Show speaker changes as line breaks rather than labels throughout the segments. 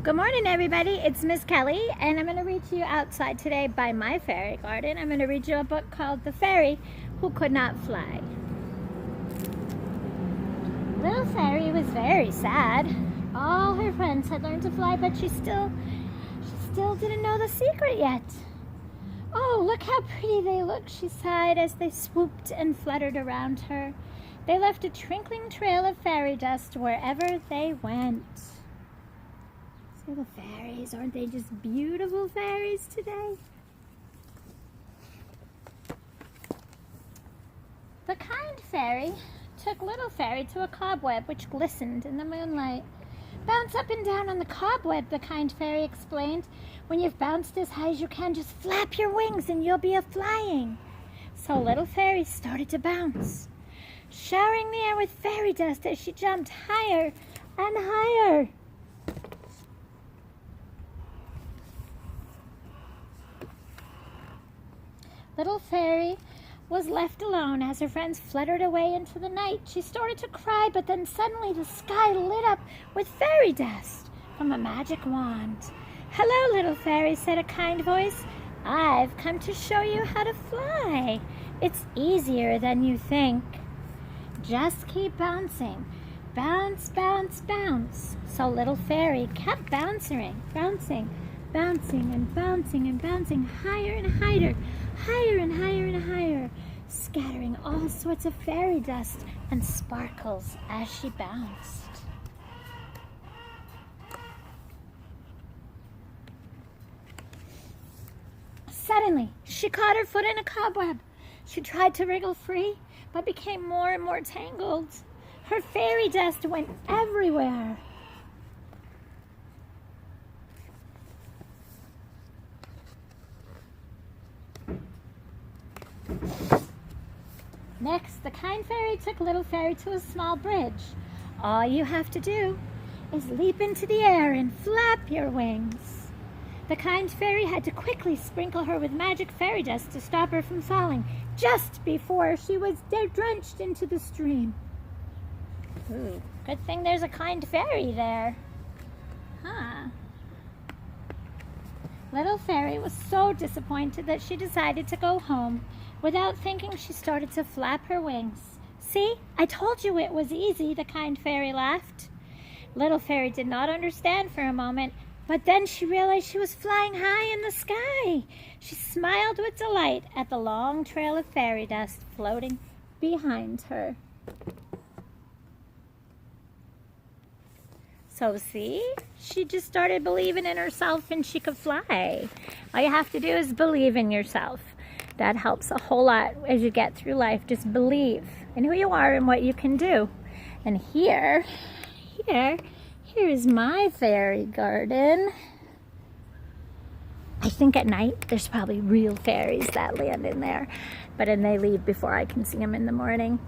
Good morning, everybody. It's Miss Kelly, and I'm going to read to you outside today by my fairy garden. I'm going to read you a book called The Fairy Who Could Not Fly. Little Fairy was very sad. All her friends had learned to fly, but she still didn't know the secret yet. Oh, look how pretty they look, she sighed as they swooped and fluttered around her. They left a twinkling trail of fairy dust wherever they went. See the fairies, aren't they just beautiful fairies today? The kind fairy took Little Fairy to a cobweb which glistened in the moonlight. Bounce up and down on the cobweb, the kind fairy explained. When you've bounced as high as you can, just flap your wings and you'll be a-flying. So Little Fairy started to bounce, showering the air with fairy dust as she jumped higher and higher. Little Fairy was left alone as her friends fluttered away into the night. She started to cry, but then suddenly the sky lit up with fairy dust from a magic wand. "Hello, Little Fairy," said a kind voice. "I've come to show you how to fly. It's easier than you think. Just keep bouncing. Bounce, bounce, bounce." So Little Fairy kept bouncing, and bouncing higher and higher, higher and higher and higher, scattering all sorts of fairy dust and sparkles as she bounced. Suddenly, she caught her foot in a cobweb. She tried to wriggle free, but became more and more tangled. Her fairy dust went everywhere. Next, the kind fairy took Little Fairy to a small bridge. All you have to do is leap into the air and flap your wings. The kind fairy had to quickly sprinkle her with magic fairy dust to stop her from falling just before she was drenched into the stream. Ooh, good thing there's a kind fairy there. Little Fairy was so disappointed that she decided to go home. Without thinking, she started to flap her wings. "See, I told you it was easy," the kind fairy laughed. Little Fairy did not understand for a moment, but then she realized she was flying high in the sky. She smiled with delight at the long trail of fairy dust floating behind her. So see, she just started believing in herself and she could fly. All you have to do is believe in yourself. That helps a whole lot as you get through life. Just believe in who you are and what you can do. And here is my fairy garden. I think at night there's probably real fairies that land in there, but then they leave before I can see them in the morning.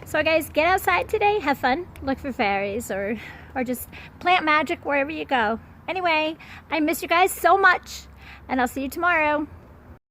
So guys, get outside today, have fun, look for fairies, or just plant magic wherever you go. Anyway, I miss you guys so much, and I'll see you tomorrow.